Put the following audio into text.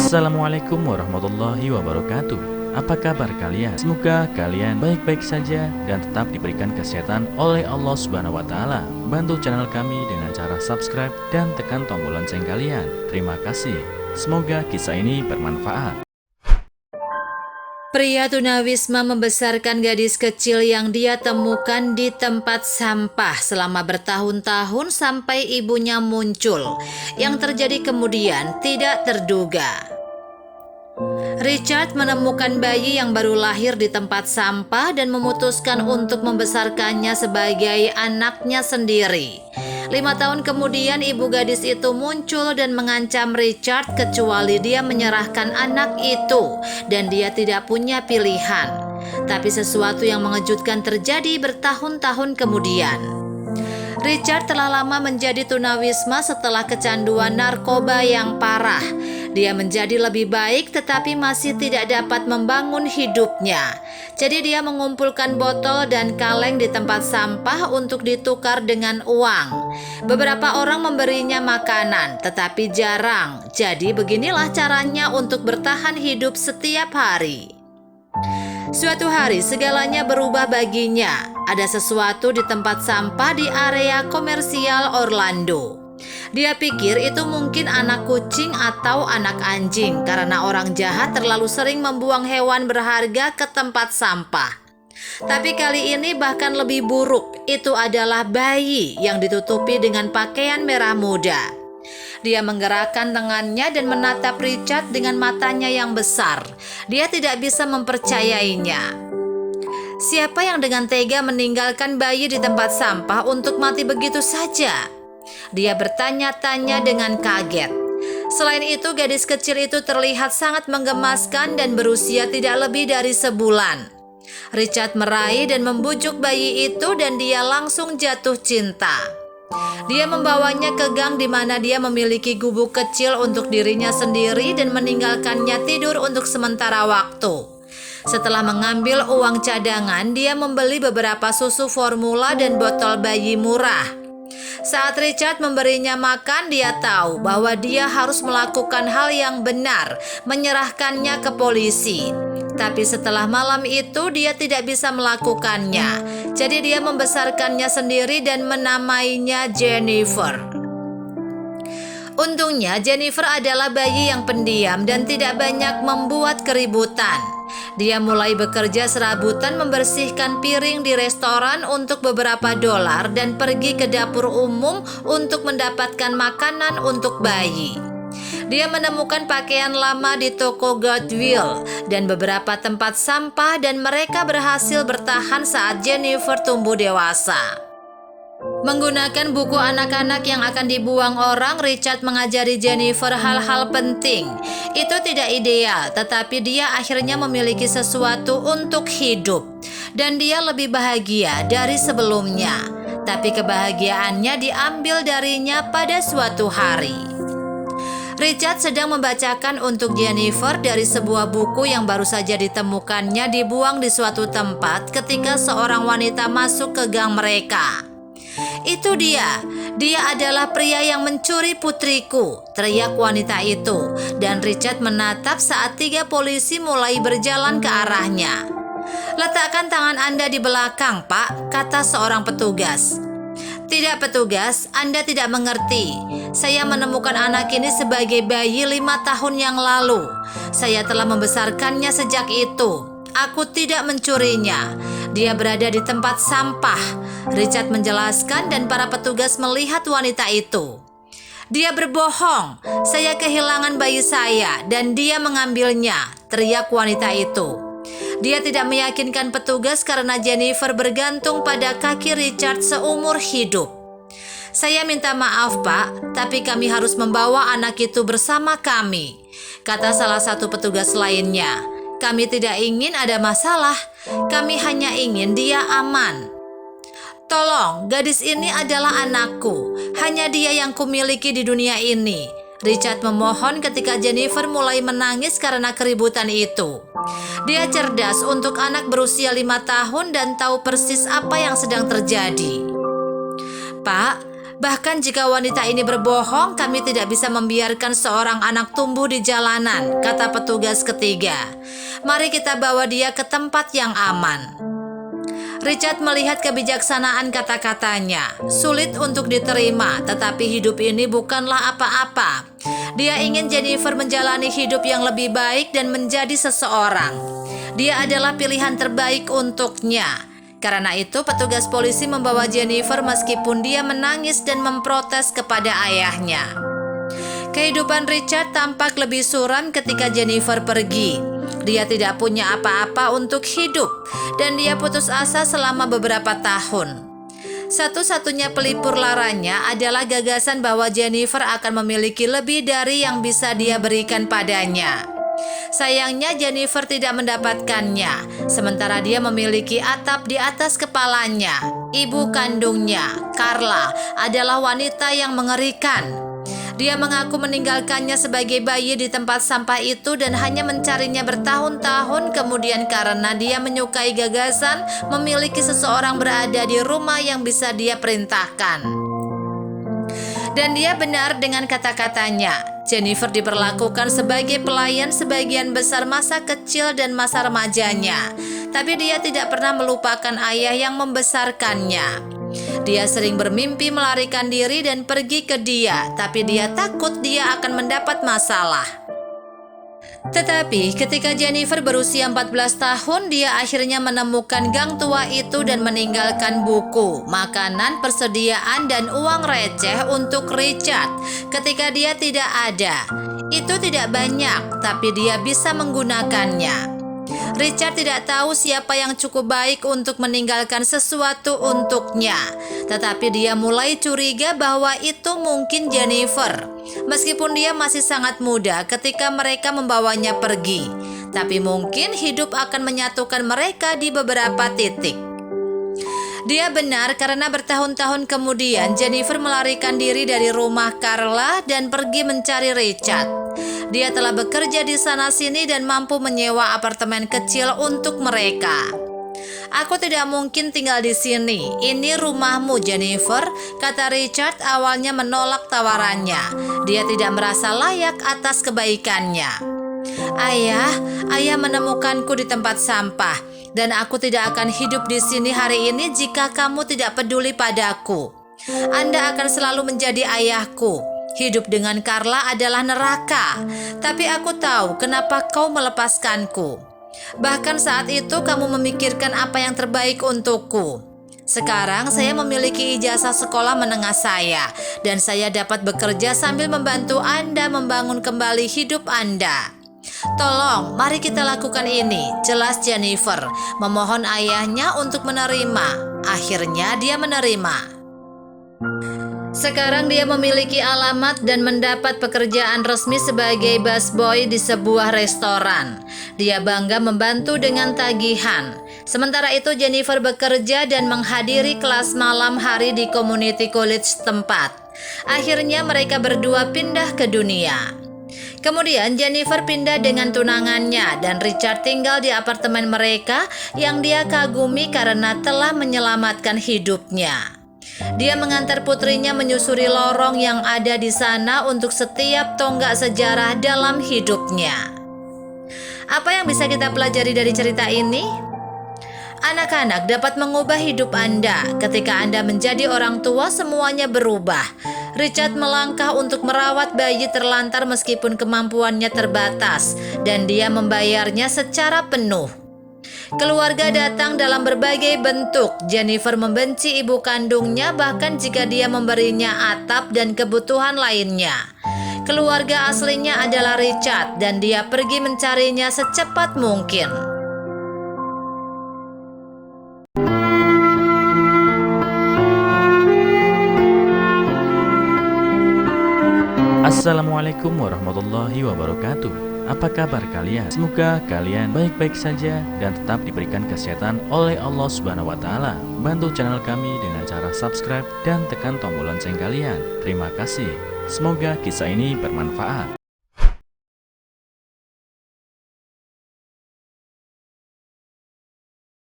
Assalamualaikum warahmatullahi wabarakatuh. Apa kabar kalian? Semoga kalian baik-baik saja dan tetap diberikan kesehatan oleh Allah Subhanahu wa Ta'ala. Bantu channel kami dengan cara subscribe dan tekan tombol lonceng kalian. Terima kasih. Semoga kisah ini bermanfaat. Pria tunawisma membesarkan gadis kecil yang dia temukan di tempat sampah selama bertahun-tahun sampai ibunya muncul. Yang terjadi kemudian tidak terduga. Richard menemukan bayi yang baru lahir di tempat sampah dan memutuskan untuk membesarkannya sebagai anaknya sendiri. 5 tahun kemudian ibu gadis itu muncul dan mengancam Richard kecuali dia menyerahkan anak itu dan dia tidak punya pilihan. Tapi sesuatu yang mengejutkan terjadi bertahun-tahun kemudian. Richard telah lama menjadi tunawisma setelah kecanduan narkoba yang parah. Dia menjadi lebih baik tetapi masih tidak dapat membangun hidupnya. Jadi dia mengumpulkan botol dan kaleng di tempat sampah untuk ditukar dengan uang. Beberapa orang memberinya makanan tetapi jarang. Jadi beginilah caranya untuk bertahan hidup setiap hari. Suatu hari segalanya berubah baginya. Ada sesuatu di tempat sampah di area komersial Orlando. Dia pikir itu mungkin anak kucing atau anak anjing karena orang jahat terlalu sering membuang hewan berharga ke tempat sampah. Tapi kali ini bahkan lebih buruk, itu adalah bayi yang ditutupi dengan pakaian merah muda. Dia menggerakkan tangannya dan menatap Richard dengan matanya yang besar. Dia tidak bisa mempercayainya. Siapa yang dengan tega meninggalkan bayi di tempat sampah untuk mati begitu saja? Dia bertanya-tanya dengan kaget. Selain itu, gadis kecil itu terlihat sangat menggemaskan dan berusia tidak lebih dari sebulan. Richard meraih dan membujuk bayi itu dan dia langsung jatuh cinta. Dia membawanya ke gang di mana dia memiliki gubuk kecil untuk dirinya sendiri dan meninggalkannya tidur untuk sementara waktu. Setelah mengambil uang cadangan, dia membeli beberapa susu formula dan botol bayi murah. Saat Richard memberinya makan, dia tahu bahwa dia harus melakukan hal yang benar, menyerahkannya ke polisi. Tapi setelah malam itu dia tidak bisa melakukannya. Jadi dia membesarkannya sendiri dan menamainya Jennifer. Untungnya Jennifer adalah bayi yang pendiam dan tidak banyak membuat keributan. Dia mulai bekerja serabutan membersihkan piring di restoran untuk beberapa dolar dan pergi ke dapur umum untuk mendapatkan makanan untuk bayi. Dia menemukan pakaian lama di toko Goodwill dan beberapa tempat sampah dan mereka berhasil bertahan saat Jennifer tumbuh dewasa. Menggunakan buku anak-anak yang akan dibuang orang, Richard mengajari Jennifer hal-hal penting. Itu tidak ideal, tetapi dia akhirnya memiliki sesuatu untuk hidup. Dan dia lebih bahagia dari sebelumnya. Tapi kebahagiaannya diambil darinya pada suatu hari. Richard sedang membacakan untuk Jennifer dari sebuah buku yang baru saja ditemukannya dibuang di suatu tempat ketika seorang wanita masuk ke gang mereka. Itu dia adalah pria yang mencuri putriku, teriak wanita itu. Dan Richard menatap saat 3 polisi mulai berjalan ke arahnya. Letakkan tangan Anda di belakang, Pak, kata seorang petugas. Tidak, petugas, Anda tidak mengerti. Saya menemukan anak ini sebagai bayi 5 tahun yang lalu. Saya telah membesarkannya sejak itu. Aku tidak mencurinya. Dia berada di tempat sampah. Richard menjelaskan dan para petugas melihat wanita itu. Dia berbohong. Saya kehilangan bayi saya dan dia mengambilnya, teriak wanita itu. Dia tidak meyakinkan petugas karena Jennifer bergantung pada kaki Richard seumur hidup. Saya minta maaf, Pak, tapi kami harus membawa anak itu bersama kami, kata salah satu petugas lainnya. Kami tidak ingin ada masalah, kami hanya ingin dia aman. Tolong, gadis ini adalah anakku, hanya dia yang kumiliki di dunia ini. Richard memohon ketika Jennifer mulai menangis karena keributan itu. Dia cerdas untuk anak berusia 5 tahun dan tahu persis apa yang sedang terjadi. Pak, Bahkan jika wanita ini berbohong, kami tidak bisa membiarkan seorang anak tumbuh di jalanan, kata petugas ketiga. Mari kita bawa dia ke tempat yang aman. Richard melihat kebijaksanaan kata-katanya. Sulit untuk diterima, tetapi hidup ini bukanlah apa-apa. Dia ingin Jennifer menjalani hidup yang lebih baik dan menjadi seseorang. Dia adalah pilihan terbaik untuknya. Karena itu, petugas polisi membawa Jennifer meskipun dia menangis dan memprotes kepada ayahnya. Kehidupan Richard tampak lebih suram ketika Jennifer pergi. Dia tidak punya apa-apa untuk hidup dan dia putus asa selama beberapa tahun. Satu-satunya pelipur laranya adalah gagasan bahwa Jennifer akan memiliki lebih dari yang bisa dia berikan padanya. Sayangnya Jennifer tidak mendapatkannya, sementara dia memiliki atap di atas kepalanya. Ibu kandungnya, Carla, adalah wanita yang mengerikan. Dia mengaku meninggalkannya sebagai bayi di tempat sampah itu dan hanya mencarinya bertahun-tahun kemudian karena dia menyukai gagasan memiliki seseorang berada di rumah yang bisa dia perintahkan. Dan dia benar dengan kata-katanya. Jennifer diperlakukan sebagai pelayan sebagian besar masa kecil dan masa remajanya. Tapi dia tidak pernah melupakan ayah yang membesarkannya. Dia sering bermimpi melarikan diri dan pergi ke dia, tapi dia takut dia akan mendapat masalah. Tetapi ketika Jennifer berusia 14 tahun, dia akhirnya menemukan gang tua itu dan meninggalkan buku, makanan, persediaan, dan uang receh untuk Richard ketika dia tidak ada. Itu tidak banyak, tapi dia bisa menggunakannya. Richard tidak tahu siapa yang cukup baik untuk meninggalkan sesuatu untuknya, tetapi dia mulai curiga bahwa itu mungkin Jennifer. Meskipun dia masih sangat muda ketika mereka membawanya pergi, tapi mungkin hidup akan menyatukan mereka di beberapa titik. Dia benar karena bertahun-tahun kemudian Jennifer melarikan diri dari rumah Carla dan pergi mencari Richard. Dia telah bekerja di sana-sini dan mampu menyewa apartemen kecil untuk mereka. Aku tidak mungkin tinggal di sini. Ini rumahmu, Jennifer, kata Richard awalnya menolak tawarannya. Dia tidak merasa layak atas kebaikannya. Ayah menemukanku di tempat sampah dan aku tidak akan hidup di sini hari ini jika kamu tidak peduli padaku. Anda akan selalu menjadi ayahku. Hidup dengan Carla adalah neraka, tapi aku tahu kenapa kau melepaskanku. Bahkan saat itu kamu memikirkan apa yang terbaik untukku. Sekarang saya memiliki ijazah sekolah menengah saya, dan saya dapat bekerja sambil membantu Anda membangun kembali hidup Anda. Tolong, mari kita lakukan ini, jelas Jennifer, memohon ayahnya untuk menerima. Akhirnya dia menerima. Sekarang dia memiliki alamat dan mendapat pekerjaan resmi sebagai busboy di sebuah restoran. Dia bangga membantu dengan tagihan. Sementara itu Jennifer bekerja dan menghadiri kelas malam hari di community college tempat. Akhirnya mereka berdua pindah ke dunia. Kemudian Jennifer pindah dengan tunangannya dan Richard tinggal di apartemen mereka yang dia kagumi karena telah menyelamatkan hidupnya. Dia mengantar putrinya menyusuri lorong yang ada di sana untuk setiap tonggak sejarah dalam hidupnya. Apa yang bisa kita pelajari dari cerita ini? Anak-anak dapat mengubah hidup Anda. Ketika Anda menjadi orang tua, semuanya berubah. Richard melangkah untuk merawat bayi terlantar meskipun kemampuannya terbatas, dan dia membayarnya secara penuh. Keluarga datang dalam berbagai bentuk. Jennifer membenci ibu kandungnya bahkan jika dia memberinya atap dan kebutuhan lainnya. Keluarga aslinya adalah Richard dan dia pergi mencarinya secepat mungkin. Assalamualaikum warahmatullahi wabarakatuh. Apa kabar kalian? Semoga kalian baik-baik saja dan tetap diberikan kesehatan oleh Allah Subhanahu wa Ta'ala. Bantu channel kami dengan cara subscribe dan tekan tombol lonceng kalian. Terima kasih. Semoga kisah ini bermanfaat.